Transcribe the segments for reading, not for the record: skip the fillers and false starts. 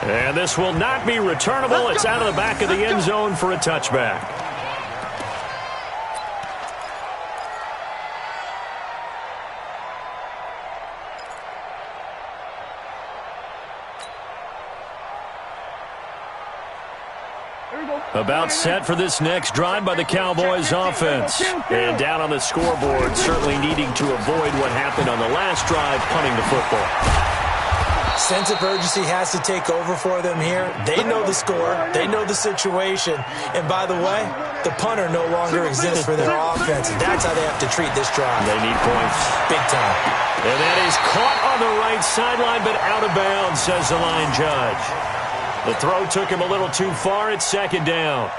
And this will not be returnable. It's out of the back of the end zone for a touchback. About set for this next drive by the Cowboys offense. And down on the scoreboard, certainly needing to avoid what happened on the last drive, punting the football. Sense of urgency has to take over for them here. They know the score. They know the situation. And by the way, the punter no longer exists for their offense. That's how they have to treat this drive. They need points. Big time. And that is caught on the right sideline, but out of bounds, says the line judge. The throw took him a little too far. It's second down.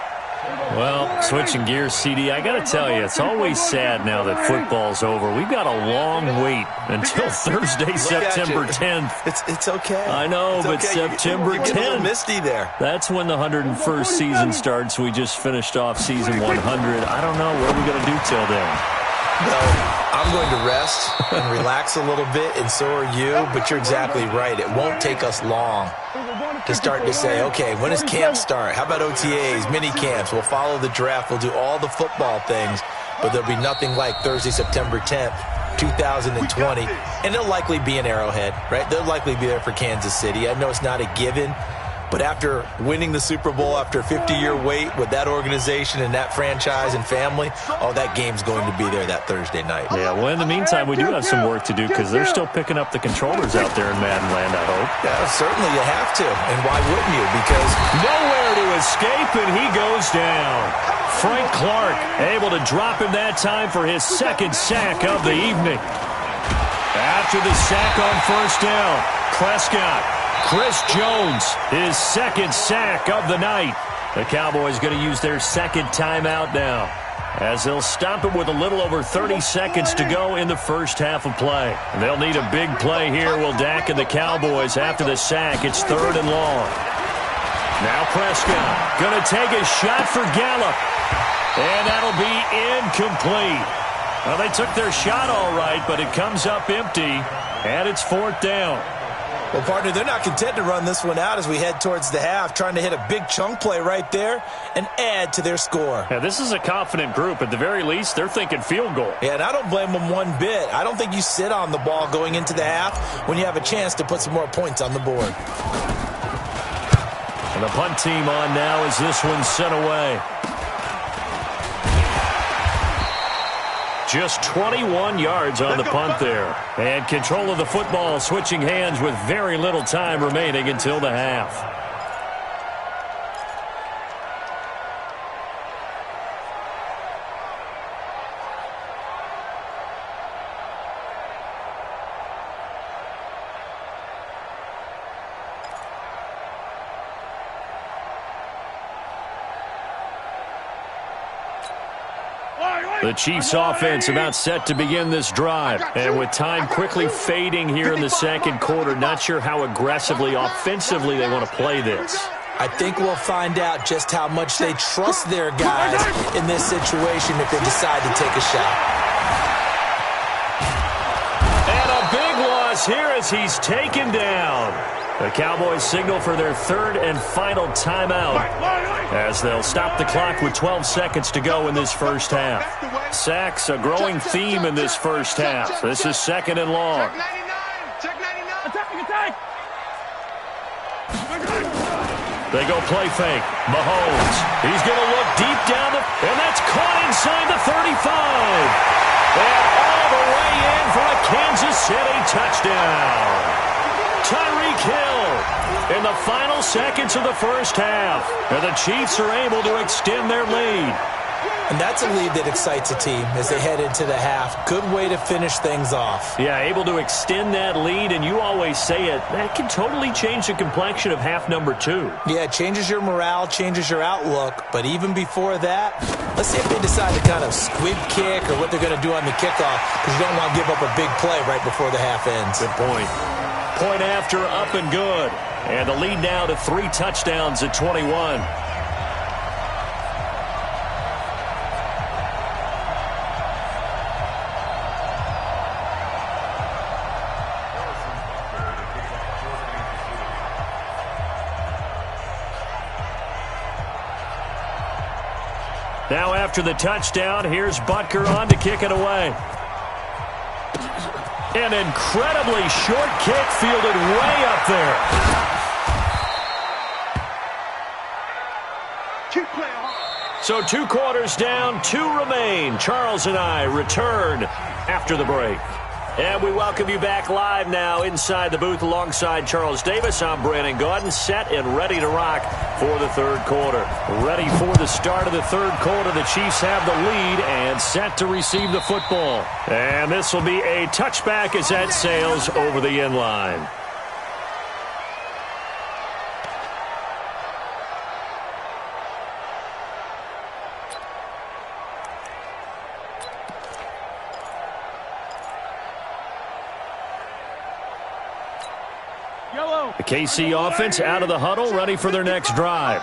Well, switching gears, CD, I got to tell you, it's always sad now that football's over. We've got a long wait until Thursday, September 10th. It's okay. I know, but September 10th. A little misty there. That's when the 101st season starts. We just finished off season 100. I don't know. What are we going to do till then? Well, I'm going to rest and relax a little bit, and so are you, but you're exactly right. It won't take us long to start to say, okay, when does camp start? How about OTAs, mini camps? We'll follow the draft. We'll do all the football things, but there'll be nothing like Thursday, September 10th, 2020, and it'll likely be an Arrowhead, right? They'll likely be there for Kansas City. I know it's not a given, but after winning the Super Bowl, after a 50-year wait with that organization and that franchise and family, oh, that game's going to be there that Thursday night. Yeah, well, in the meantime, we do have some work to do because they're still picking up the controllers out there in Madden Land, I hope. Yeah, certainly you have to. And why wouldn't you? Because nowhere to escape, and he goes down. Frank Clark able to drop him that time for his second sack of the evening. After the sack on first down, Prescott. Chris Jones, his second sack of the night. The Cowboys going to use their second timeout now, as they'll stop it with a little over 30 seconds to go in the first half of play. And they'll need a big play here, will Dak and the Cowboys after the sack. It's 3rd and long. Now Prescott going to take a shot for Gallup, and that'll be incomplete. Well, they took their shot all right, but it comes up empty, and it's 4th down. Well, partner, they're not content to run this one out as we head towards the half, trying to hit a big chunk play right there and add to their score. Yeah, this is a confident group. At the very least, they're thinking field goal. Yeah, and I don't blame them one bit. I don't think you sit on the ball going into the half when you have a chance to put some more points on the board. And the punt team on now as this one's sent away. Just 21 yards on the punt there. And control of the football switching hands with very little time remaining until the half. The Chiefs offense about set to begin this drive. And with time quickly fading here in the second quarter, not sure how aggressively, offensively they want to play this. I think we'll find out just how much they trust their guys in this situation if they decide to take a shot. And a big loss here as he's taken down. The Cowboys signal for their 3rd and final timeout as they'll stop the clock with 12 seconds to go in this first half. Sacks, a growing theme in this first half. This is 2nd and long. They go play fake. Mahomes. He's going to look deep down and that's caught inside the 35. And all the way in for a Kansas City touchdown. Tyreek Hill in the final seconds of the first half. And the Chiefs are able to extend their lead. And that's a lead that excites a team as they head into the half. Good way to finish things off. Yeah, able to extend that lead, and you always say it, that can totally change the complexion of half number 2. Yeah, it changes your morale, changes your outlook. But even before that, let's see if they decide to kind of squib kick or what they're going to do on the kickoff, because you don't want to give up a big play right before the half ends. Good point. Point after, up and good. And the lead now to 3 touchdowns at 21. Now after the touchdown, here's Butker on to kick it away. An incredibly short kick fielded way up there. So 2 quarters down, 2 remain. Charles and I return after the break. And we welcome you back live now inside the booth alongside Charles Davis. I'm Brandon Gaudin, set and ready to rock for the third quarter. Ready for the start of the third quarter. The Chiefs have the lead and set to receive the football. And this will be a touchback as that sails over the end line. The KC offense out of the huddle, ready for their next drive.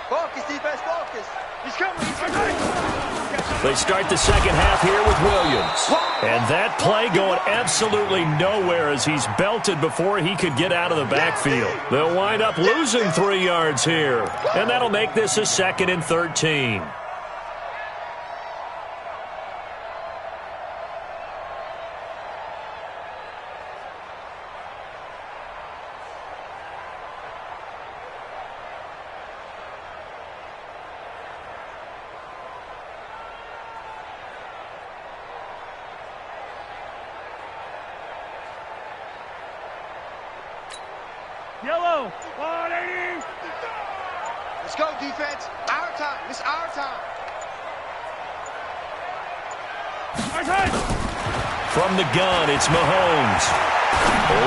Focus, defense, focus. He's coming, he's coming. They start the second half here with Williams. And that play going absolutely nowhere as he's belted before he could get out of the backfield. They'll wind up losing 3 yards here. And that'll make this a 2nd and 13. Yellow, 180. Let's go, defense. Our time. It's our time. From the gun, it's Mahomes.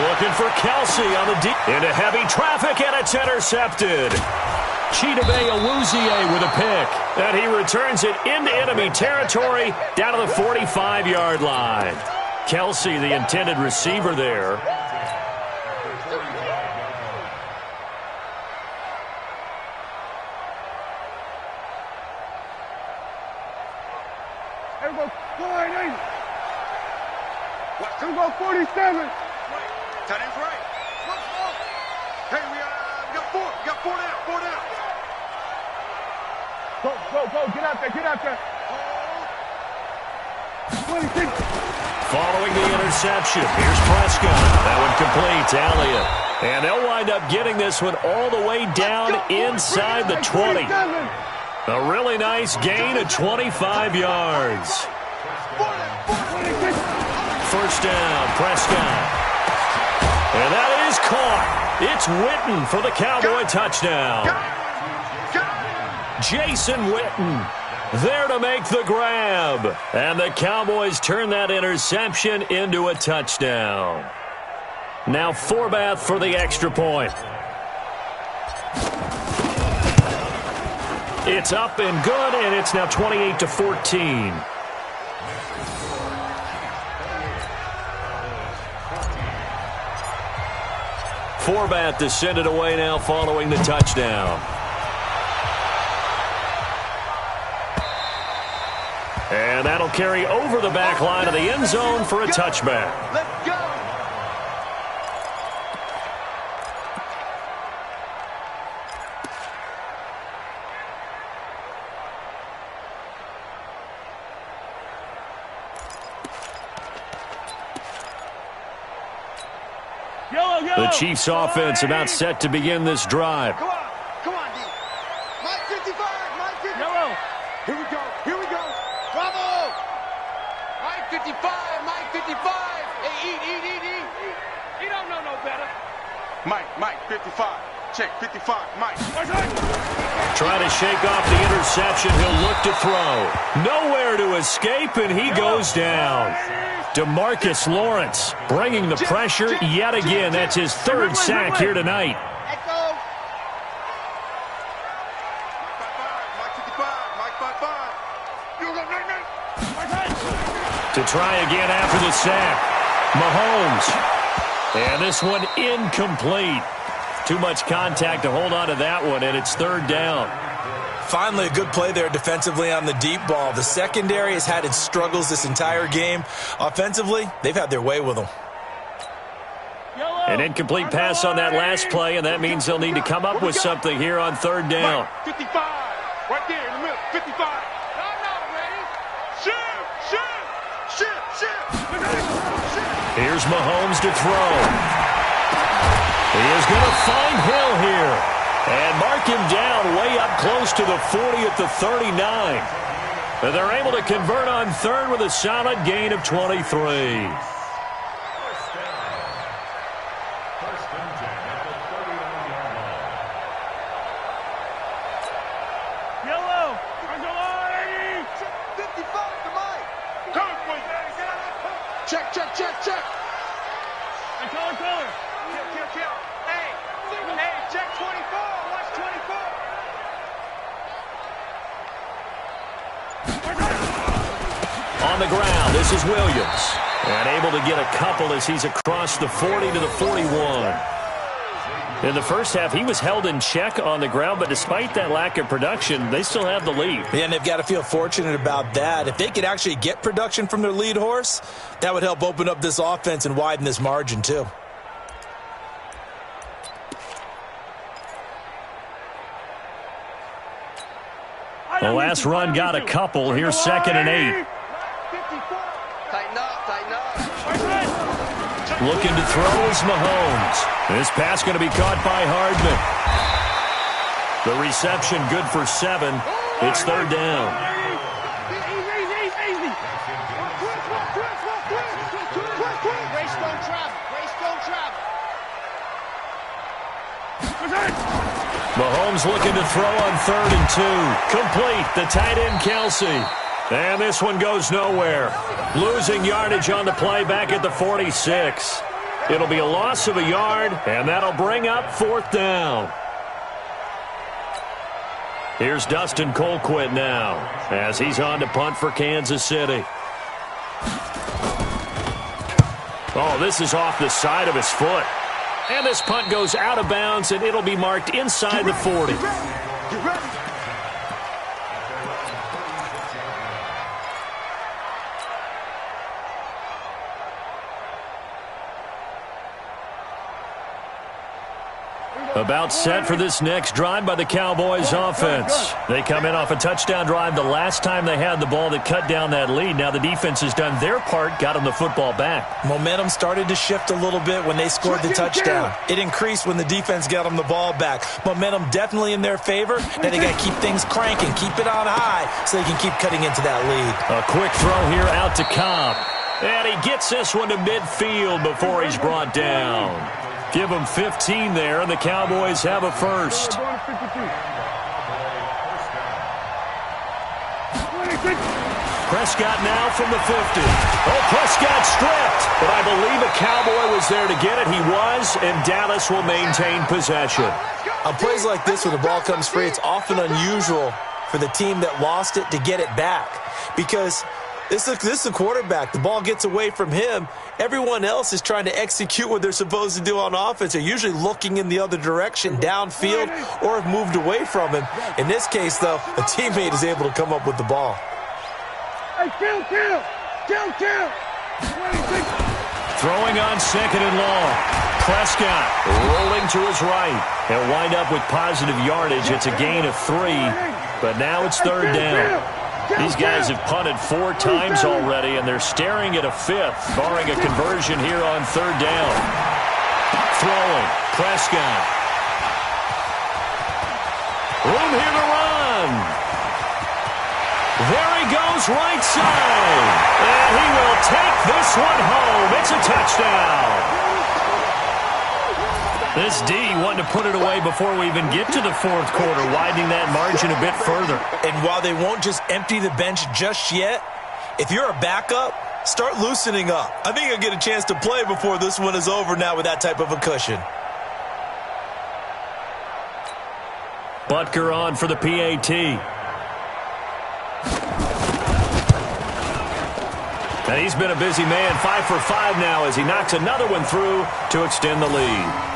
Looking for Kelsey on the deep. Into heavy traffic, and it's intercepted. Chidobe Awuzie with a pick. And he returns it into enemy territory down to the 45-yard line. Kelsey, the intended receiver there. Here we go, 480. Here we go, 47. Tight end's right. Hey, we got 4. We got 4 down. 4 down. Go. Get out there. Get out there. 26. Following the interception, here's Prescott. That one complete to Elliott. And they'll wind up getting this one all the way down inside the 20. A really nice gain of 25 yards. First down, Prescott. And that is caught. It's Witten for the Cowboy touchdown. Jason Witten there to make the grab. And the Cowboys turn that interception into a touchdown. Now Forbath for the extra point. It's up and good, and it's now 28-14. Forbath to send it away now following the touchdown. And that'll carry over the back line of the end zone for a touchback. Let's go. The Chiefs offense about set to begin this drive. Come on, D. Mike 55, Mike 55. Yellow. Here we go. Bravo. Mike 55, Mike 55. Hey, eat. You don't know no better. Mike 55. Check 55, Mike. Trying to shake off the interception. He'll look to throw. Nowhere to escape, and he goes down. DeMarcus Lawrence bringing the pressure yet again. That's his 3rd sack here tonight. Let's go. Mike 55, Mike 55. To try again after the sack. Mahomes. And this one incomplete. Too much contact to hold on to that one, and it's 3rd down. Finally, a good play there defensively on the deep ball. The secondary has had its struggles this entire game. Offensively, they've had their way with them. An incomplete pass on that last play, and that means they'll need to come up with something here on 3rd down. 55, right there in the middle, 55. Here's Mahomes to throw. He is going to find Hill here and mark him down way up close to the 40 at the 39. And they're able to convert on third with a solid gain of 23. Check. Hey, caller. Kill. Hey, check 24. Watch 24. On the ground, this is Williams. And able to get a couple as he's across the 40 to the 41. In the first half, he was held in check on the ground, but despite that lack of production, they still have the lead. Yeah, and they've got to feel fortunate about that. If they could actually get production from their lead horse, that would help open up this offense and widen this margin, too. The last run got a couple. Here's 2nd and 8. Tighten up. Looking to throw is Mahomes. This pass going to be caught by Hardman. The reception good for 7. It's 3rd down. Mahomes looking to throw on 3rd and 2. Complete. The tight end, Kelsey. And this one goes nowhere. Losing yardage on the play back at the 46. It'll be a loss of a yard, and that'll bring up 4th down. Here's Dustin Colquitt now as he's on to punt for Kansas City. Oh, this is off the side of his foot. And this punt goes out of bounds, and it'll be marked inside the 40. Get ready. About set for this next drive by the Cowboys offense. They come in off a touchdown drive the last time they had the ball that cut down that lead. Now the defense has done their part, got them the football back. Momentum started to shift a little bit when they scored the touchdown. It increased when the defense got them the ball back. Momentum definitely in their favor. Now they got to keep things cranking, keep it on high so they can keep cutting into that lead. A quick throw here out to Cobb. And he gets this one to midfield before he's brought down. Give them 15 there, and the Cowboys have a first. Prescott now from the 50. Oh, Prescott stripped, but I believe a Cowboy was there to get it. He was, and Dallas will maintain possession. On plays like this where the ball comes free, it's often unusual for the team that lost it to get it back because this is the quarterback. The ball gets away from him. Everyone else is trying to execute what they're supposed to do on offense. They're usually looking in the other direction, downfield, or have moved away from him. In this case, though, a teammate is able to come up with the ball. Hey, kill. Throwing on 2nd and long. Prescott rolling to his right. He'll wind up with positive yardage. It's a gain of 3, but now it's 3rd down. These guys have punted 4 times already, and they're staring at a 5th, barring a conversion here on 3rd down. Throwing. Prescott. Room here to run. There he goes, right side. And he will take this one home. It's a touchdown. This D wanting to put it away before we even get to the 4th quarter, widening that margin a bit further. And while they won't just empty the bench just yet, if you're a backup, start loosening up. I think you'll get a chance to play before this one is over now with that type of a cushion. Butker on for the PAT. And he's been a busy man, 5 for 5 now as he knocks another one through to extend the lead.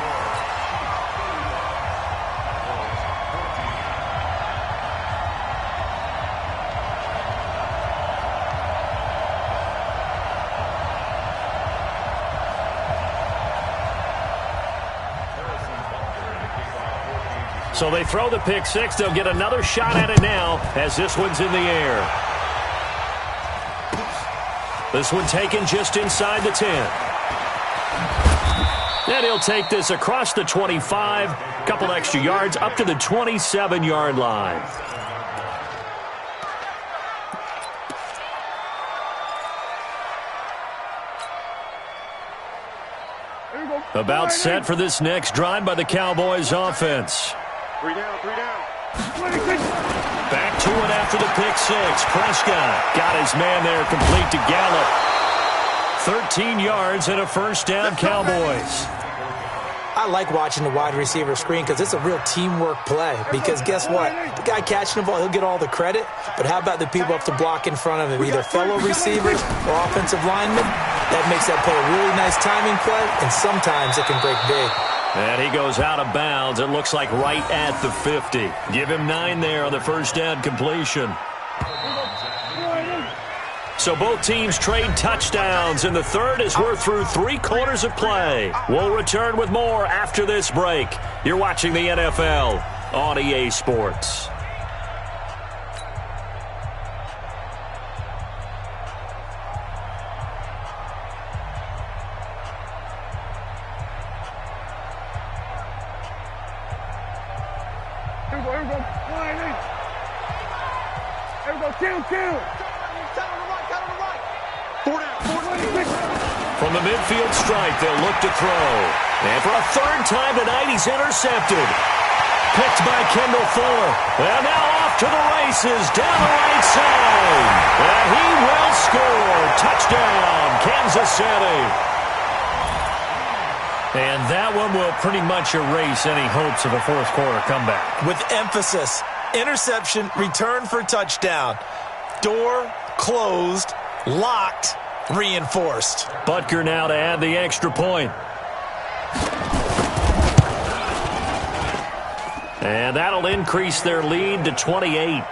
So they throw the pick 6. They'll get another shot at it now as this one's in the air. This one taken just inside the 10. And he'll take this across the 25, couple extra yards up to the 27-yard line. About set for this next drive by the Cowboys offense. 3 down, 3 down. Back to it after the pick six. Prescott got his man there complete to Gallup. 13 yards and a first down, Cowboys. I like watching the wide receiver screen because it's a real teamwork play. Because guess what? The guy catching the ball, he'll get all the credit. But how about the people up to block in front of him? Either fellow receivers or offensive linemen. That makes that play a really nice timing play, and sometimes it can break big. And he goes out of bounds. It looks like right at the 50. Give him 9 there on the first down completion. So both teams trade touchdowns in the third as we're through 3 quarters of play. We'll return with more after this break. You're watching the NFL on EA Sports. From the midfield stripe, they'll look to throw. And for a third time tonight, he's intercepted. Picked by Kendall Fuller. And now off to the races down the right side. And he will score. Touchdown, Kansas City. And that one will pretty much erase any hopes of a fourth quarter comeback. With emphasis, interception, return for touchdown. Door closed, locked, reinforced. Butker now to add the extra point. And that'll increase their lead to 28.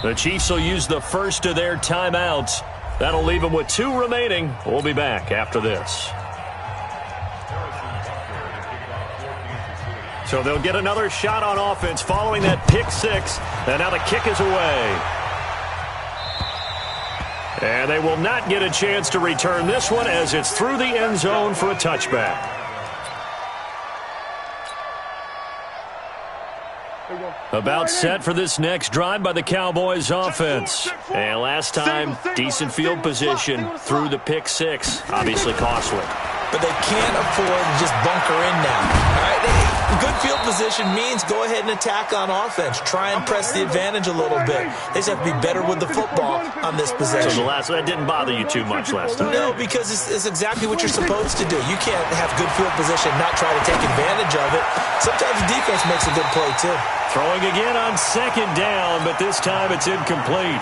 The Chiefs will use the first of their timeouts. That'll leave them with 2 remaining. We'll be back after this. So they'll get another shot on offense following that pick six. And now the kick is away. And they will not get a chance to return this one as it's through the end zone for a touchback. About set for this next drive by the Cowboys offense. And last time, decent field position through the pick six. Obviously costly. But they can't afford to just bunker in now. All right, good field position means go ahead and attack on offense. Try and press the advantage a little bit. They just have to be better with the football on this possession. So that didn't bother you too much last time? No, because it's exactly what you're supposed to do. You can't have good field position and not try to take advantage of it. Sometimes the defense makes a good play, too. Throwing again on second down, but this time it's incomplete.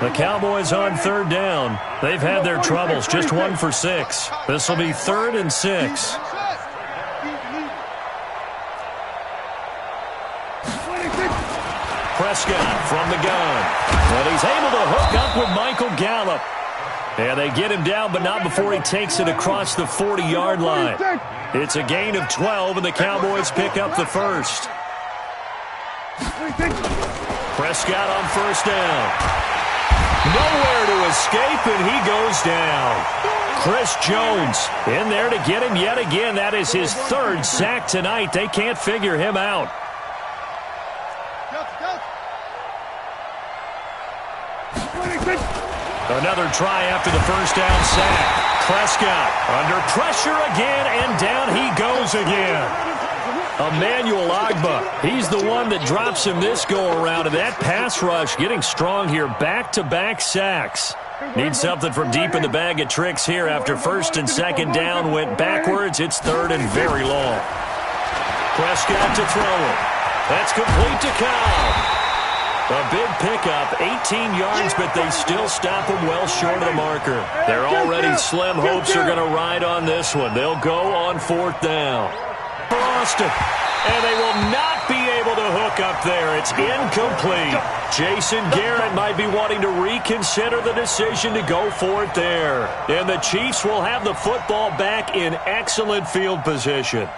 The Cowboys on third down. They've had their troubles, just 1 for 6. This will be 3rd and 6. Prescott from the gun. And he's able to hook up with Michael Gallup. And they get him down, but not before he takes it across the 40-yard line. It's a gain of 12, and the Cowboys pick up the first. Prescott on first down. Nowhere to escape, and he goes down. Chris Jones in there to get him yet again. That is his 3rd sack tonight. They can't figure him out. Another try after the first down sack. Prescott under pressure again, and down he goes again. Emmanuel Ogbah, he's the one that drops him this go-around, and that pass rush getting strong here. Back-to-back sacks. Need something from deep in the bag of tricks here after 1st and 2nd down went backwards. It's 3rd and very long. Prescott to throw it. That's complete to Cobb. A big pickup, 18 yards, but they still stop him well short of the marker. Their already slim hopes are going to ride on this one. They'll go on 4th down. For Austin, and they will not be able to hook up there. It's incomplete. Jason Garrett might be wanting to reconsider the decision to go for it there. And the Chiefs will have the football back in excellent field position.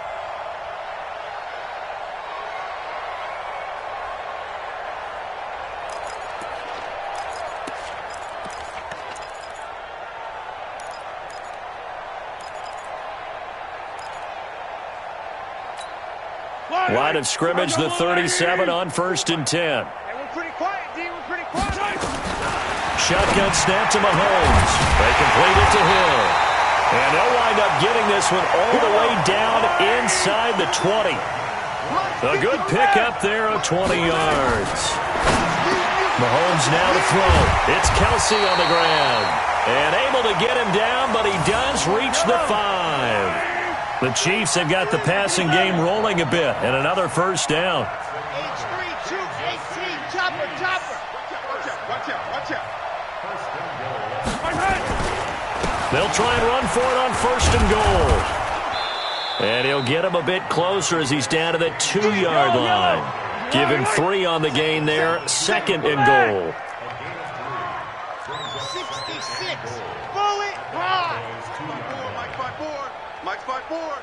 Line of scrimmage, the 37 on 1st and 10. Hey, we're pretty quiet, D. We're pretty quiet. Shotgun snap to Mahomes. They complete it to Hill. And they'll wind up getting this one all the way down inside the 20. A good pickup there of 20 yards. Mahomes now to throw. It's Kelsey on the ground. And able to get him down, but he does reach the 5. The Chiefs have got the passing game rolling a bit. And another first down. H3, 2, 18, chopper. Watch out. They'll try and run for it on 1st and goal. And he'll get him a bit closer as he's down to the 2-yard line. Give him 3 on the gain there. 2nd and goal. 66. Bullet high. Mike 5-4.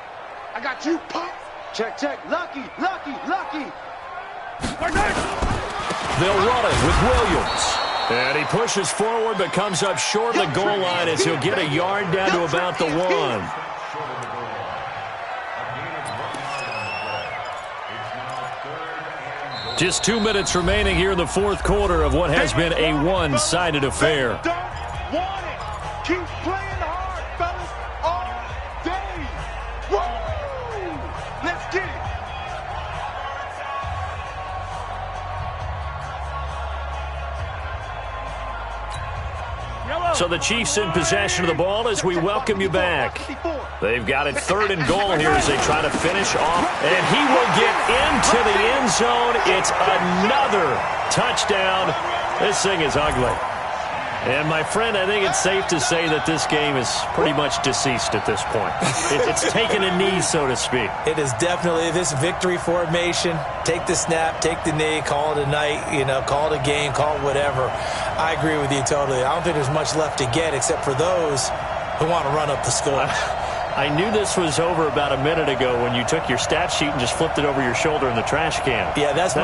I got you. Pump. Check. Lucky. They'll run it with Williams. And he pushes forward but comes up short of the goal line as he'll get a yard down to about the 1. Just 2 minutes remaining here in the 4th quarter of what has been a one-sided affair. Don't want it. Keep playing hard, fellas, all day. Woo! Let's get it. So the Chiefs in possession of the ball as we welcome you back. They've got it 3rd and goal here as they try to finish off. And he will get into the end zone. It's another touchdown. This thing is ugly. And, my friend, I think it's safe to say that this game is pretty much deceased at this point. It's taken a knee, so to speak. It is definitely this victory formation. Take the snap, take the knee, call it a night, call it a game, call it whatever. I agree with you totally. I don't think there's much left to get except for those who want to run up the score. I knew this was over about a minute ago when you took your stat sheet and just flipped it over your shoulder in the trash can. Yeah, that's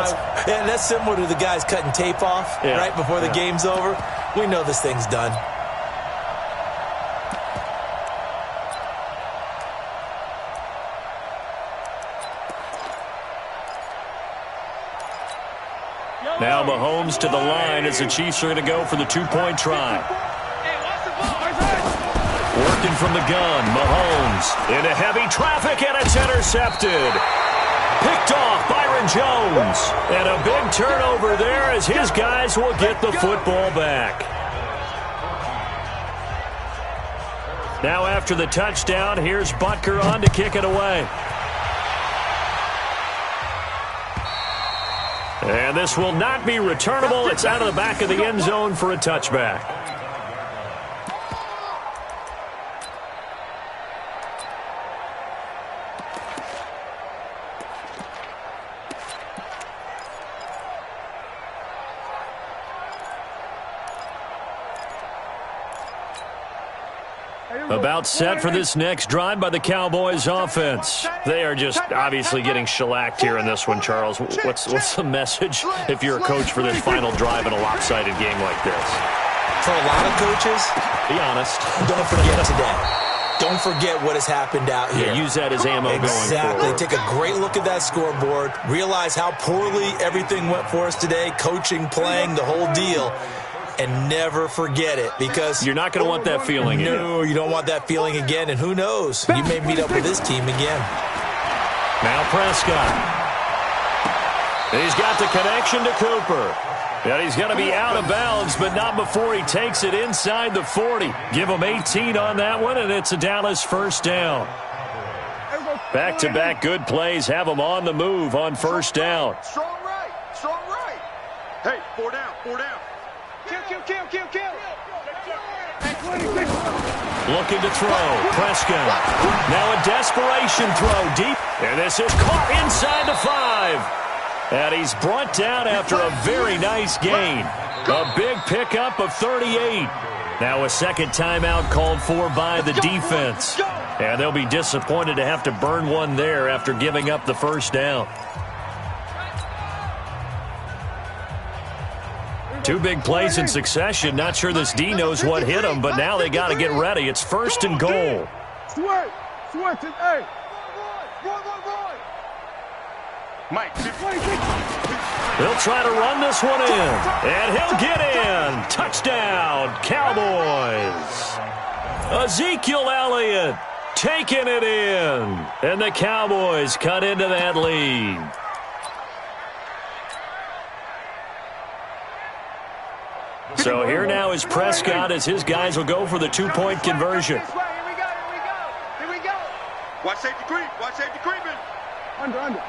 similar to the guys cutting tape off right before the game's over. We know this thing's done. Now Mahomes to the line as the Chiefs are going to go for the 2-point try. Working from the gun, Mahomes into heavy traffic, and it's intercepted. Picked off Byron Jones. And a big turnover there as his guys will get the football back. Now after the touchdown, here's Butker on to kick it away. And this will not be returnable. It's out of the back of the end zone for a touchback. About set for this next drive by the Cowboys offense. They are just obviously getting shellacked here in this one, Charles. What's the message if you're a coach for this final drive in a lopsided game like this? For a lot of coaches, be honest. Don't forget today. Don't forget what has happened out here. Yeah, use that as ammo going forward. Exactly. Take a great look at that scoreboard. Realize how poorly everything went for us today. Coaching, playing, the whole deal. And never forget it, because you're not going to want that feeling again. No, you don't want that feeling again. And who knows? You may meet up with this team again. Now Prescott. He's got the connection to Cooper. And he's going to be out of bounds, but not before he takes it inside the 40. Give him 18 on that one, and it's a Dallas first down. Back-to-back good plays have him on the move on first down. Strong right. Hey, 4 down. Kill. Looking to throw. Prescott. Now a desperation throw deep. And this is caught inside the 5. And he's brought down after a very nice gain. A big pickup of 38. Now a second timeout called for by the defense. And they'll be disappointed to have to burn one there after giving up the first down. Two big plays in succession. Not sure this D knows what hit him, but now they got to get ready. It's first and goal. Switch it, hey. Mike, He'll try to run this one in, and he'll get in. Touchdown, Cowboys. Ezekiel Elliott taking it in, and the Cowboys cut into that lead. So here now is Prescott as his guys will go for the two-point conversion. Here we go. Watch safety creep. Watch safety creeping. Under.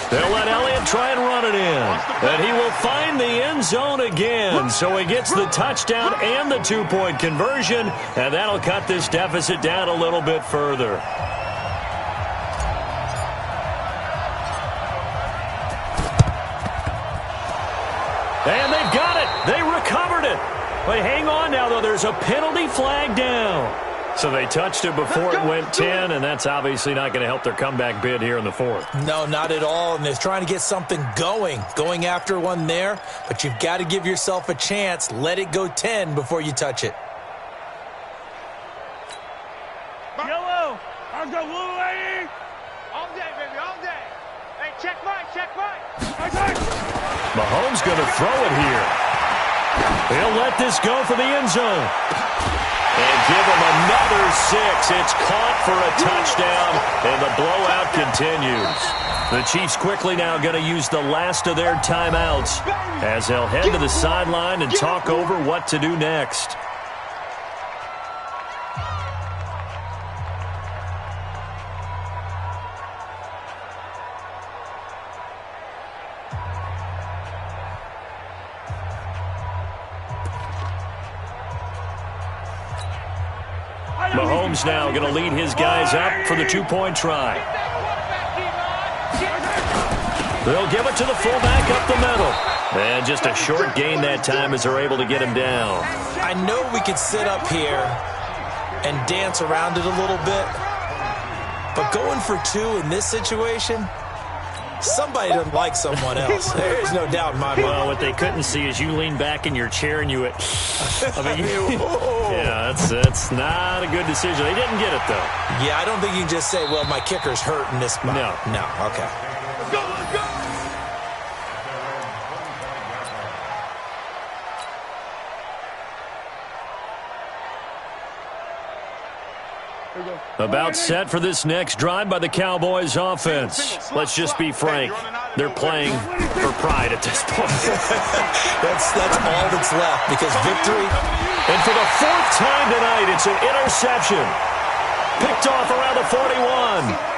They'll let Elliott try and run it in. And he will find the end zone again. So he gets the touchdown and the two-point conversion. And that'll cut this deficit down a little bit further. And they've got it. They recovered it. But hang on now, though. There's a penalty flag down. So they touched it before it went 10, and that's obviously not going to help their comeback bid here in the fourth. No, not at all, and they're trying to get something going after one there, but you've got to give yourself a chance. Let it go 10 before you touch it. Yellow. Let's go, Blue Lady. All day, baby, all day. Hey, check right. Mahomes going to throw it here. He'll let this go for the end zone. And give him another 6. It's caught for a touchdown, and the blowout continues. The Chiefs quickly now going to use the last of their timeouts as they'll head to the sideline and talk over what to do next. Mahomes now going to lead his guys up for the two-point try. They'll give it to the fullback up the middle. And just a short gain that time as they're able to get him down. I know we could sit up here and dance around it a little bit, but going for 2 in this situation, somebody doesn't like someone else. There's no doubt in my mind. Well, what they couldn't see is you lean back in your chair and you went, yeah, that's not a good decision. They didn't get it, though. Yeah, I don't think you can just say, well, my kicker's hurt in this spot. No, okay. Let's go. About set for this next drive by the Cowboys offense. Let's just be frank. They're playing for pride at this point. That's all that's left because victory. And for the 4th time tonight, it's an interception. Picked off around the 41.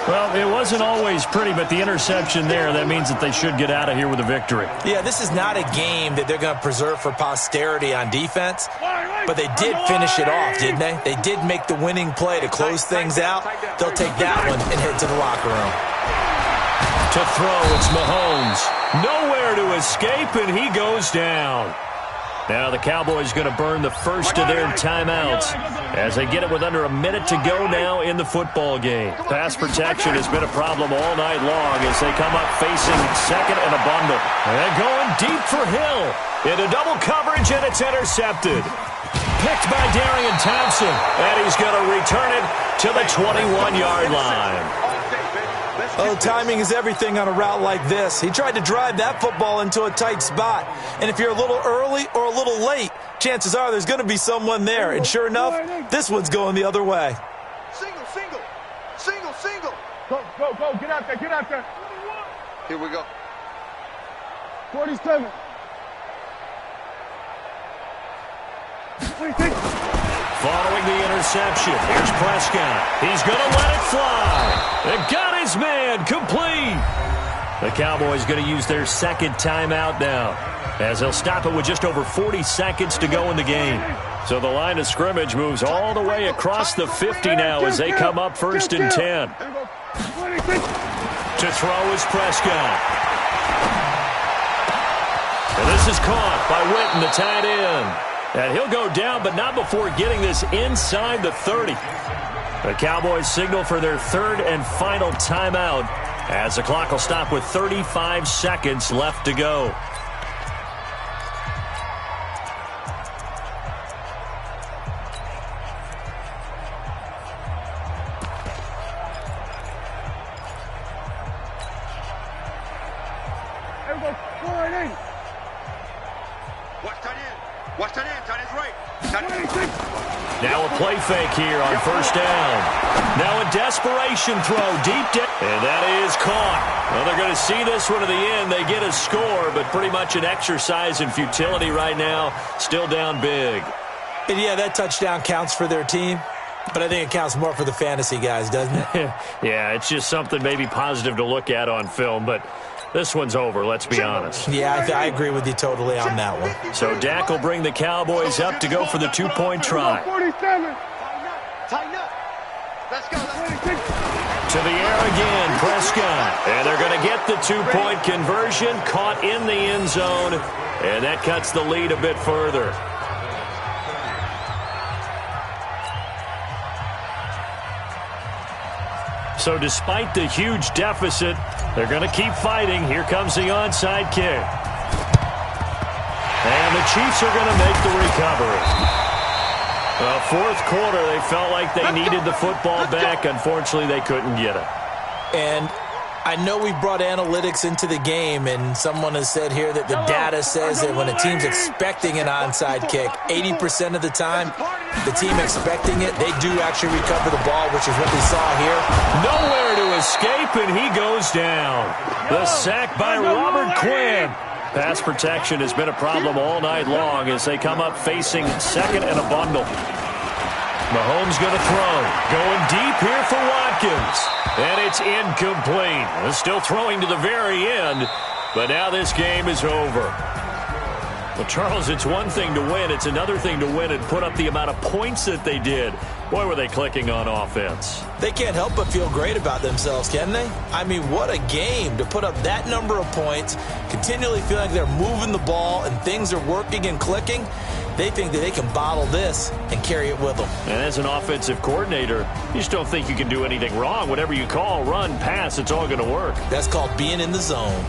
Well, it wasn't always pretty, but the interception there, that means that they should get out of here with a victory. Yeah, this is not a game that they're going to preserve for posterity on defense, but they did finish it off, didn't they? They did make the winning play to close things out. They'll take that one and head to the locker room. To throw, it's Mahomes. Nowhere to escape, and he goes down. Now the Cowboys going to burn the first of their timeouts as they get it with under a minute to go now in the football game. Pass protection has been a problem all night long as they come up facing second and a bundle. And going deep for Hill. Into double coverage, and it's intercepted. Picked by Darian Thompson, and he's going to return it to the 21-yard line. Oh, timing is everything on a route like this. He tried to drive that football into a tight spot. And if you're a little early or a little late, chances are there's going to be someone there. And sure enough, this one's going the other way. Single. Go. Get out there. Here we go. 47. Following the interception, here's Prescott. He's going to let it fly. They got his man complete. The Cowboys going to use their second timeout now as they'll stop it with just over 40 seconds to go in the game. So the line of scrimmage moves all the way across the 50 now as they come up 1st and 10. To throw is Prescott. And this is caught by Witten, the tight end. And he'll go down, but not before getting this inside the 30. The Cowboys signal for their 3rd and final timeout as the clock will stop with 35 seconds left to go. play fake here on first down. Now a desperation throw deep down. And that is caught. Well, they're going to see this one to the end. They get a score, but pretty much an exercise in futility right now. Still down big. And yeah, that touchdown counts for their team. But I think it counts more for the fantasy guys, doesn't it? Yeah, it's just something maybe positive to look at on film, but this one's over, let's be honest. Yeah, I agree with you totally on that one. So Dak will bring the Cowboys up to go for the two-point try. 47. Tighten up. Let's go. To the air again, Prescott. And they're going to get the two-point conversion, caught in the end zone, and that cuts the lead a bit further. So despite the huge deficit, they're going to keep fighting. Here comes the onside kick. And the Chiefs are going to make the recovery. Fourth quarter, they felt like they needed the football back. Unfortunately, they couldn't get it. And I know we've brought analytics into the game, and someone has said here that the data says that when a team's expecting an onside kick, 80% of the time, the team expecting it, they do actually recover the ball, which is what we saw here. Nowhere to escape, and he goes down. The sack by Robert Quinn. Pass protection has been a problem all night long as they come up facing second and a bundle. Mahomes going to throw. Going deep here for Watkins. And it's incomplete. Still throwing to the very end, but now this game is over. Well, Charles, it's one thing to win. It's another thing to win and put up the amount of points that they did. Boy, were they clicking on offense. They can't help but feel great about themselves, can they? I mean, what a game to put up that number of points, continually feeling like they're moving the ball and things are working and clicking. They think that they can bottle this and carry it with them. And as an offensive coordinator, you just don't think you can do anything wrong. Whatever you call, run, pass, it's all going to work. That's called being in the zone.